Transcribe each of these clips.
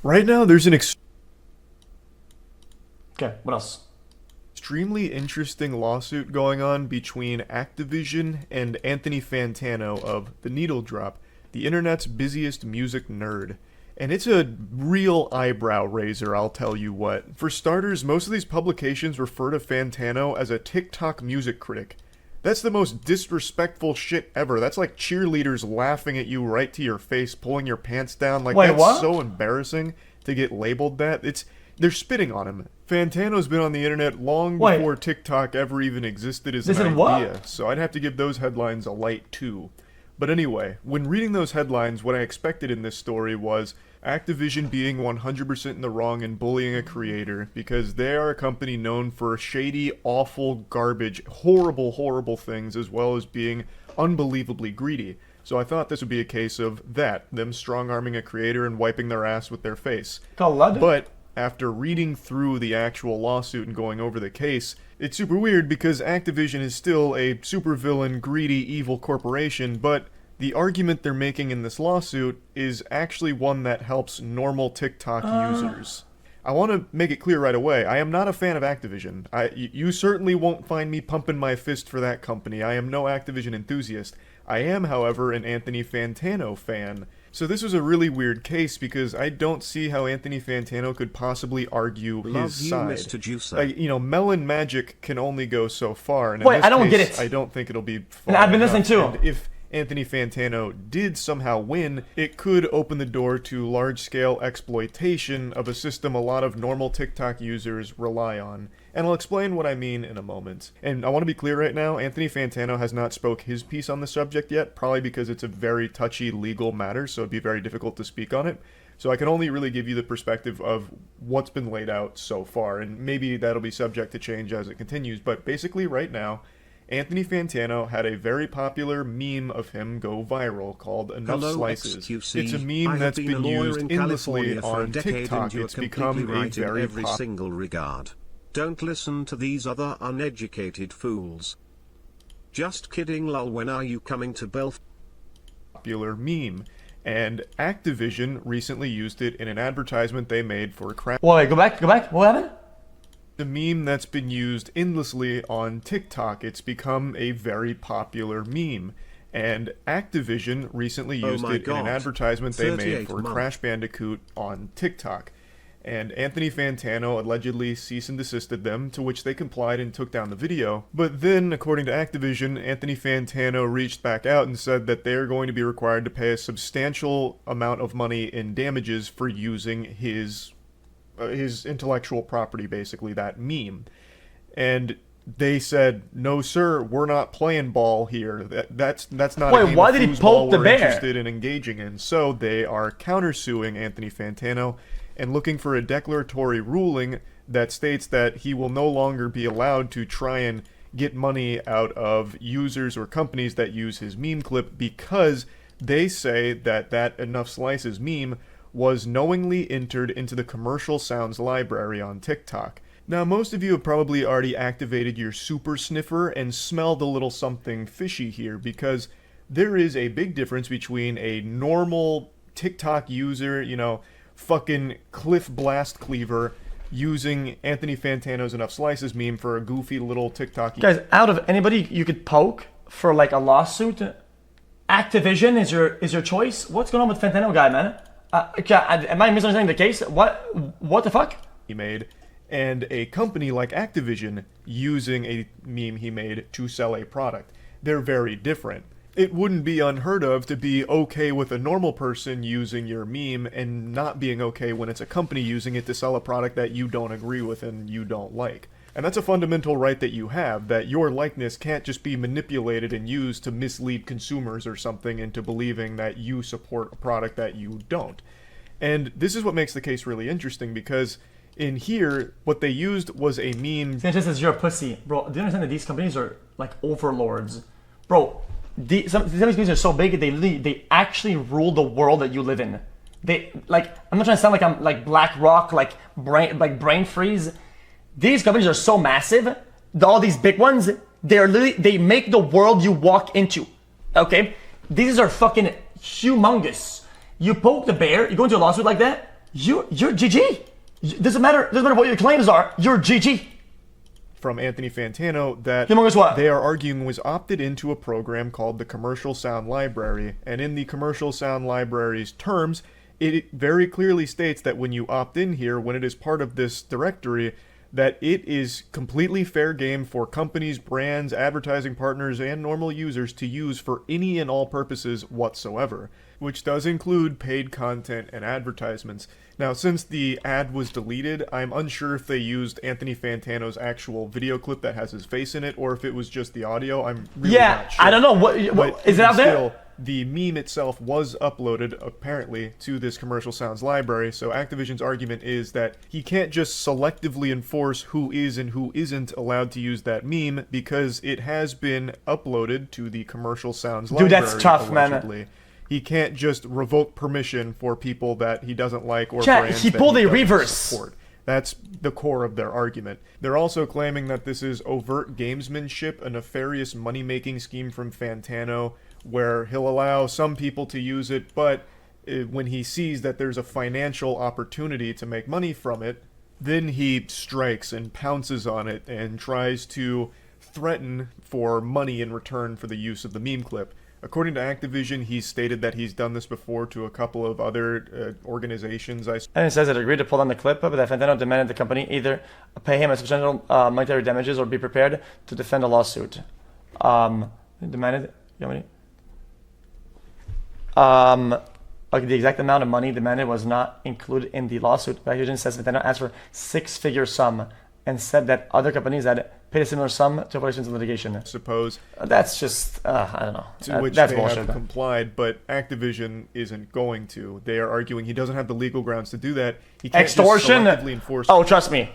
Right now, there's an Okay, what else? extremely interesting lawsuit going on between Activision and Anthony Fantano of The Needle Drop, the internet's busiest music nerd. And it's a real eyebrow raiser, I'll tell you what. For starters, most of these publications refer to Fantano as a TikTok music critic. That's the most disrespectful shit ever. That's like cheerleaders laughing at you right to your face, pulling your pants down. Like, Wait, that's what? so embarrassing to get labeled that. They're spitting on him. Fantano's been on the internet long Wait. before TikTok ever even existed as This an is idea, what? so I'd have to give those headlines a light too. But anyway, when reading those headlines, what I expected in this story was Activision being 100% in the wrong and bullying a creator, because they are a company known for shady, awful, garbage, horrible, horrible things, as well as being unbelievably greedy. So I thought this would be a case of that, them strong-arming a creator and wiping their ass with their face. But after reading through the actual lawsuit and going over the case, it's super weird because Activision is still a supervillain, greedy, evil corporation, but the argument they're making in this lawsuit is actually one that helps normal TikTok users. I want to make it clear right away, I am not a fan of Activision. You certainly won't find me pumping my fist for that company. I am no Activision enthusiast. I am, however, an Anthony Fantano fan. So this was a really weird case because I don't see how Anthony Fantano could possibly argue his side. Mr. Juicer. Like, melon magic can only go so far. And in Wait, this I don't get case, it. I don't think it'll be far I've been enough. listening to And him. if Anthony Fantano did somehow win, it could open the door to large-scale exploitation of a system a lot of normal TikTok users rely on. And I'll explain what I mean in a moment. And I want to be clear right now, Anthony Fantano has not spoke his piece on the subject yet, probably because it's a very touchy legal matter, so it'd be very difficult to speak on it. So I can only really give you the perspective of what's been laid out so far, and maybe that'll be subject to change as it continues, but basically right now, Anthony Fantano had a very popular meme of him go viral called Enough Hello, Slices. xQc. It's a I meme have that's been a been lawyer used in endlessly California for a on decade, TikTok. and you are It's completely become a right in very every single regard. Don't listen to these other uneducated fools. Just kidding, lol. When are you coming to Belfast? popular meme. And Activision recently used it in an advertisement they made for Craft. Wait, go back. What happened? The meme that's been used endlessly on TikTok. It's become a very popular meme. And Activision recently used it in an advertisement they made for Crash Bandicoot on TikTok. And Anthony Fantano allegedly cease and desisted them, to which they complied and took down the video. But then, according to Activision, Anthony Fantano reached back out and said that they're going to be required to pay a substantial amount of money in damages for using his intellectual property, basically, that meme. And they said, no sir, we're not playing ball here. That's not a Wait, game why of did he foosball poke the we're bear? interested in engaging in. So they are countersuing Anthony Fantano and looking for a declaratory ruling that states that he will no longer be allowed to try and get money out of users or companies that use his meme clip, because they say that Enough Slices meme was knowingly entered into the commercial sounds library on TikTok. Now, most of you have probably already activated your super sniffer and smelled a little something fishy here, because there is a big difference between a normal TikTok user, fucking Cliff Blast Cleaver, using Anthony Fantano's Enough Slices meme for a goofy little TikTok. Guys, out of anybody you could poke for like a lawsuit, Activision is your choice. What's going on with Fantano guy, man? Am I misunderstanding the case? What the fuck? He made, and a company like Activision using a meme he made to sell a product. They're very different. It wouldn't be unheard of to be okay with a normal person using your meme and not being okay when it's a company using it to sell a product that you don't agree with and you don't like. And that's a fundamental right that you have, that your likeness can't just be manipulated and used to mislead consumers or something into believing that you support a product that you don't. And this is what makes the case really interesting, because in here, what they used was a meme. Sanchez says you're a pussy. Bro, do you understand that these companies are like overlords? Bro, some of these companies are so big, they actually rule the world that you live in. I'm not trying to sound like I'm like BlackRock, like brain freeze. These companies are so massive, all these big ones, they make the world you walk into. Okay? These are fucking humongous. You poke the bear, you go into a lawsuit like that, you're GG. Doesn't matter what your claims are. You're GG. From Anthony Fantano that Humongous what? they are arguing was opted into a program called the Commercial Sound Library, and in the Commercial Sound Library's terms, it very clearly states that when you opt in here, when it is part of this directory, that it is completely fair game for companies, brands, advertising partners, and normal users to use for any and all purposes whatsoever, which does include paid content and advertisements. Now, since the ad was deleted, I'm unsure if they used Anthony Fantano's actual video clip that has his face in it, or if it was just the audio. I'm really not sure. I don't know. What is it out there? The meme itself was uploaded, apparently, to this Commercial Sounds library, so Activision's argument is that he can't just selectively enforce who is and who isn't allowed to use that meme, because it has been uploaded to the Commercial Sounds library. Dude, that's tough, allegedly. Man. He can't just revoke permission for people that he doesn't like or brands he that pulled he a doesn't reverse. support. That's the core of their argument. They're also claiming that this is overt gamesmanship, a nefarious money-making scheme from Fantano, where he'll allow some people to use it, but when he sees that there's a financial opportunity to make money from it, then he strikes and pounces on it and tries to threaten for money in return for the use of the meme clip. According to Activision, he's stated that he's done this before to a couple of other organizations. And it says it agreed to pull down the clip, but that Fantano demanded the company either pay him a substantial monetary damages or be prepared to defend a lawsuit. Demanded... Okay, the exact amount of money demanded was not included in the lawsuit. Activision says Nintendo asked for six-figure sum and said that other companies had paid a similar sum to avoid litigation. I suppose that's just I don't know. To which that's they bullshit. have complied, but Activision isn't going to. They are arguing he doesn't have the legal grounds to do that. He can't Extortion. Just selectively enforce. Oh, trust me.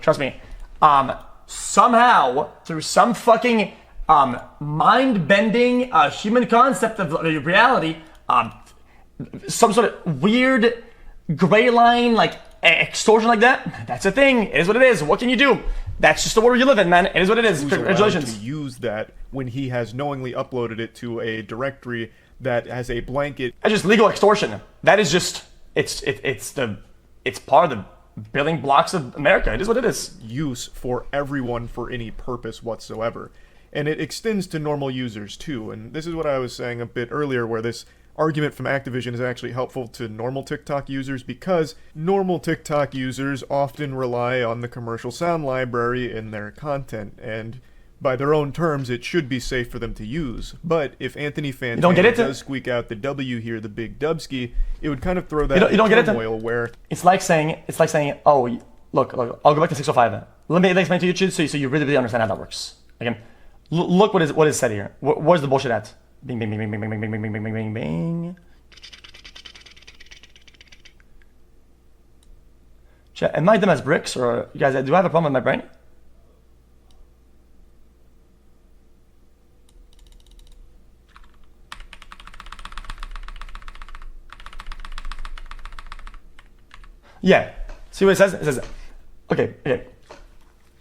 Somehow through some fucking mind-bending human concept of reality. Some sort of weird gray line, like extortion like that. That's a thing. It is what it is. What can you do? That's just the world you live in, man. It is what it is. Congratulations. To use that when he has knowingly uploaded it to a directory that has a blanket. That's just legal extortion. That is just it's part of the building blocks of America. It is what it is. Use for everyone for any purpose whatsoever, and it extends to normal users too. And this is what I was saying a bit earlier, where this argument from Activision is actually helpful to normal TikTok users, because normal TikTok users often rely on the Commercial Sound library in their content, and by their own terms, it should be safe for them to use. But if Anthony Fantano does squeak out the W here, the big Dubsky, it would kind of throw that turmoil where it's like saying, oh, look, I'll go back to 605. Let me explain to you, so you really understand how that works. Again, look what is said here. Where's the bullshit at? Bing, bing, bing, bing, bing, bing, bing, bing, bing, bing, bing, bing, bing. Chat, am I dumb as bricks, or you guys, do I have a problem with my brain? Yeah. See what it says? It says, okay.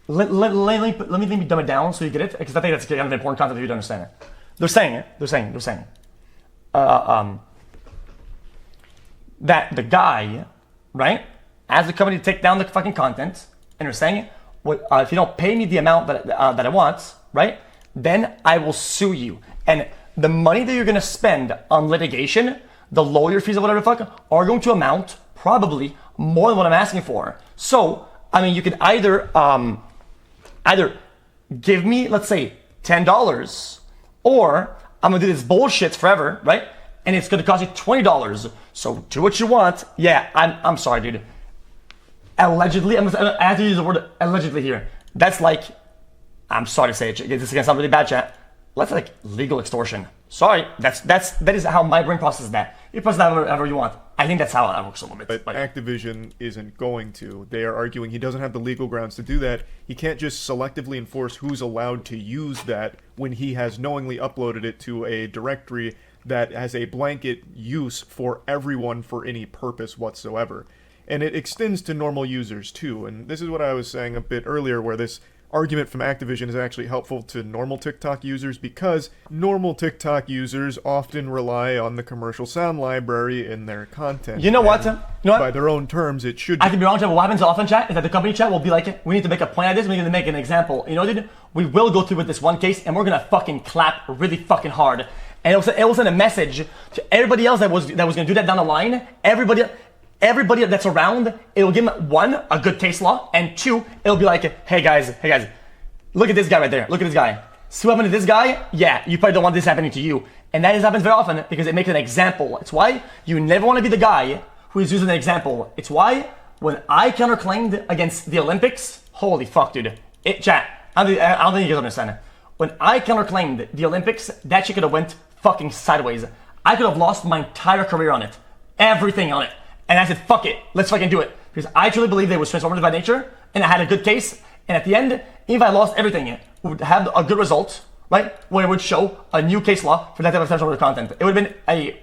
Let me dumb it down so you get it, because I think that's kind of important content for you to understand it. They're saying that the guy, right, asked the company to take down the fucking content, and they're saying, if you don't pay me the amount that I want, right, then I will sue you. And the money that you're gonna spend on litigation, the lawyer fees or whatever the fuck, are going to amount probably more than what I'm asking for. So, I mean, you could either give me, let's say, $10, or I'm gonna do this bullshit forever, right? And it's gonna cost you $20. So do what you want. Yeah, I'm sorry, dude. Allegedly, I have to use the word allegedly here. That's like, I'm sorry to say it. This is gonna sound really bad, chat. That's like legal extortion. Sorry, that is how my brain processes that. You process that however you want. I think that's how it works a little bit. But Activision isn't going to. They are arguing he doesn't have the legal grounds to do that. He can't just selectively enforce who's allowed to use that when he has knowingly uploaded it to a directory that has a blanket use for everyone for any purpose whatsoever. And it extends to normal users too. And this is what I was saying a bit earlier, where this argument from Activision is actually helpful to normal TikTok users because normal TikTok users often rely on the commercial sound library in their content. You know what? By their own terms, it should be. I can be wrong, chat, but what happens often, chat, is that the company chat will be like, we need to make a point at this, we need to make an example. You know, dude, we will go through with this one case, and we're gonna fucking clap really fucking hard. And it will send a message to everybody else that was gonna do that down the line. Everybody that's around, it'll give them, one, a good case law, and two, it'll be like, hey guys, look at this guy right there, look at this guy. See what happened to this guy? Yeah, you probably don't want this happening to you. And that happens very often because it makes an example. It's why you never want to be the guy who is using an example. It's why when I counterclaimed against the Olympics, holy fuck, dude. Chat, I don't think you guys understand. When I counterclaimed the Olympics, that shit could have went fucking sideways. I could have lost my entire career on it. Everything on it. And I said, fuck it, let's fucking do it. Because I truly believe they was transformative by nature, and I had a good case, and at the end, even if I lost everything, we would have a good result, right? Where it would show a new case law for that type of transformative content. It would have been a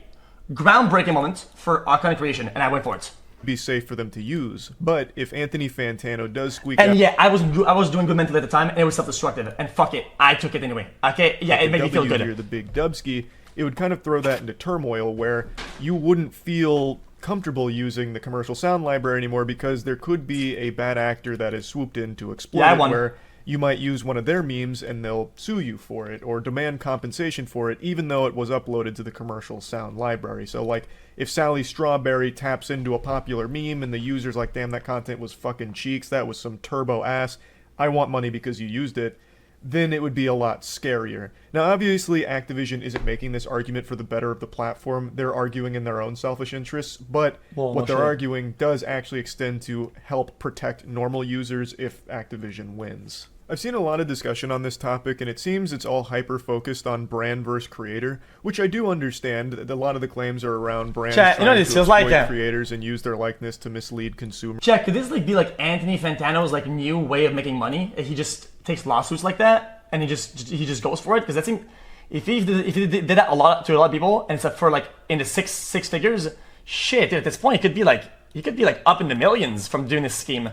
groundbreaking moment for our content creation, and I went for it. Be safe for them to use, but if Anthony Fantano does squeak and out, yeah, I was doing good mentally at the time, and it was self-destructive, and fuck it, I took it anyway. Okay, yeah, it made me feel good. You're the big Dubsky. It would kind of throw that into turmoil where you wouldn't feel comfortable using the commercial sound library anymore because there could be a bad actor that has swooped in to exploit it, where you might use one of their memes and they'll sue you for it or demand compensation for it even though it was uploaded to the commercial sound library. So like if Sally Strawberry taps into a popular meme and the user's like, damn, that content was fucking cheeks, that was some turbo ass, I want money because you used it, then it would be a lot scarier. Now, obviously, Activision isn't making this argument for the better of the platform. They're arguing in their own selfish interests, but what they're arguing does actually extend to help protect normal users if Activision wins. I've seen a lot of discussion on this topic, and it seems it's all hyper-focused on brand versus creator, which I do understand. A lot of the claims are around brands trying to exploit creators and use their likeness to mislead consumers. Chat, could this be like Anthony Fantano's new way of making money? He just takes lawsuits like that, and he just goes for it? Because that seems, if he did that to a lot of people, and it's for in the six figures, shit, dude, at this point, he could be up in the millions from doing this scheme.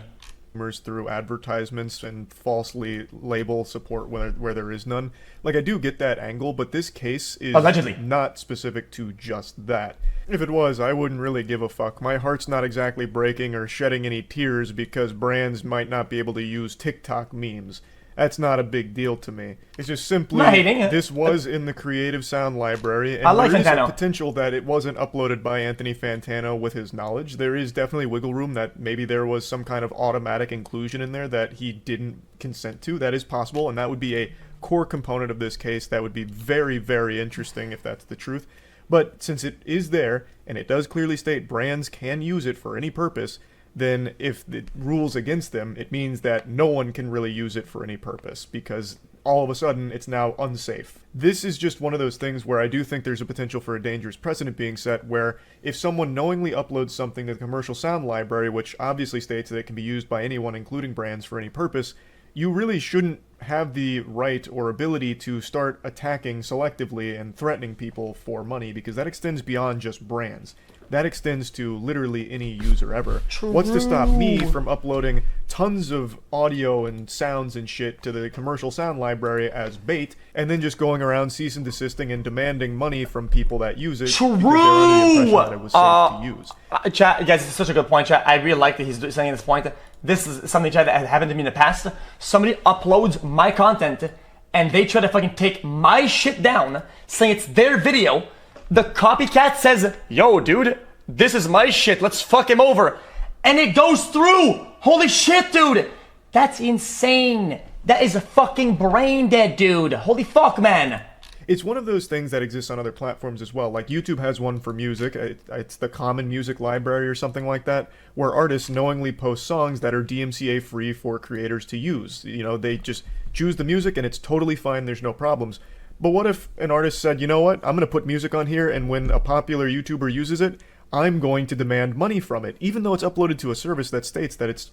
Through advertisements and falsely label support where there is none. I do get that angle, but this case is allegedly not specific to just that. If it was, I wouldn't really give a fuck. My heart's not exactly breaking or shedding any tears because brands might not be able to use TikTok memes. That's not a big deal to me. It's just simply this was in the Creative Sound library, and there is a potential that it wasn't uploaded by Anthony Fantano with his knowledge. There is definitely wiggle room that maybe there was some kind of automatic inclusion in there that he didn't consent to. That is possible, and that would be a core component of this case that would be very, very interesting if that's the truth. But since it is there, and it does clearly state brands can use it for any purpose, then if the rules against them, it means that no one can really use it for any purpose because all of a sudden it's now unsafe. This is just one of those things where I do think there's a potential for a dangerous precedent being set where if someone knowingly uploads something to the commercial sound library, which obviously states that it can be used by anyone including brands for any purpose, you really shouldn't have the right or ability to start attacking selectively and threatening people for money because that extends beyond just brands. That extends to literally any user ever. True. What's to stop me from uploading tons of audio and sounds and shit to the commercial sound library as bait, and then just going around cease and desisting and demanding money from people that use it because they're under the impression that it was safe to use. Chat, guys, it's such a good point, chat. I really like that he's saying this point. This is something, chat, that has happened to me in the past. Somebody uploads my content, and they try to fucking take my shit down, saying it's their video. The copycat says, yo, dude, this is my shit. Let's fuck him over. And it goes through. Holy shit, dude. That's insane. That is a fucking brain dead, dude. Holy fuck, man. It's one of those things that exists on other platforms as well. Like YouTube has one for music. It's the Common Music Library or something like that, where artists knowingly post songs that are DMCA free for creators to use. You know, they just choose the music and it's totally fine. There's no problems. But what if an artist said, you know what, I'm going to put music on here, and when a popular YouTuber uses it, I'm going to demand money from it, even though it's uploaded to a service that states that it's,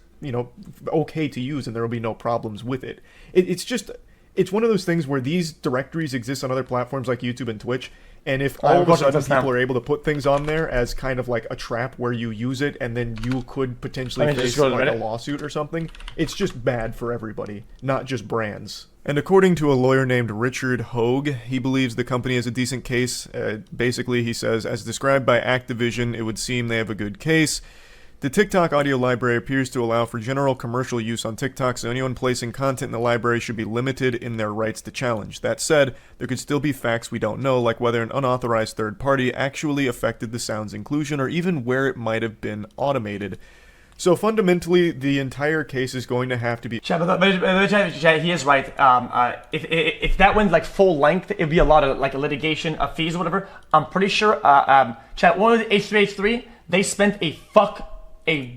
okay to use and there will be no problems with it. It's one of those things where these directories exist on other platforms like YouTube and Twitch, And if all of a go to sudden this now. people are able to put things on there as kind of like a trap where you use it and then you could potentially Let me face just go to like a Reddit. lawsuit or something, it's just bad for everybody, not just brands. And according to a lawyer named Richard Hogue, he believes the company has a decent case. Basically, he says, as described by Activision, it would seem they have a good case. The TikTok audio library appears to allow for general commercial use on TikTok, so anyone placing content in the library should be limited in their rights to challenge. That said, there could still be facts we don't know, like whether an unauthorized third party actually affected the sound's inclusion, or even where it might have been automated. So fundamentally, the entire case is going to have to be... Chat, but he is right. If that went like full length, it'd be a lot of like litigation, fees or whatever. I'm pretty sure. Chat, one of the H3H3, they spent a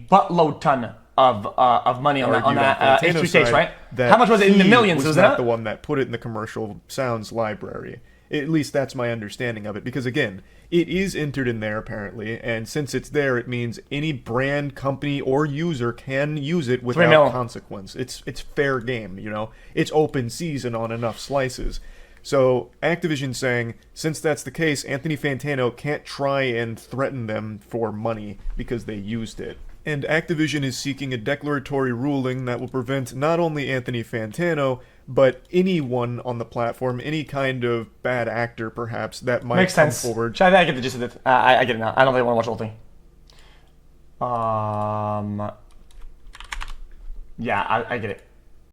buttload ton of money on that H3H, right? How much was it? In the millions, was was not that? the one that put it in the commercial sounds library. At least that's my understanding of it, because again, it is entered in there apparently, and since it's there, it means any brand, company, or user can use it without consequence. It's fair game, you know? It's open season on enough slices. So Activision saying, since that's the case, Anthony Fantano can't try and threaten them for money because they used it. And Activision is seeking a declaratory ruling that will prevent not only Anthony Fantano, but anyone on the platform, any kind of bad actor perhaps, that might come forward. I get the gist of it. I get it now. I don't really want to watch the whole thing. Yeah, I get it.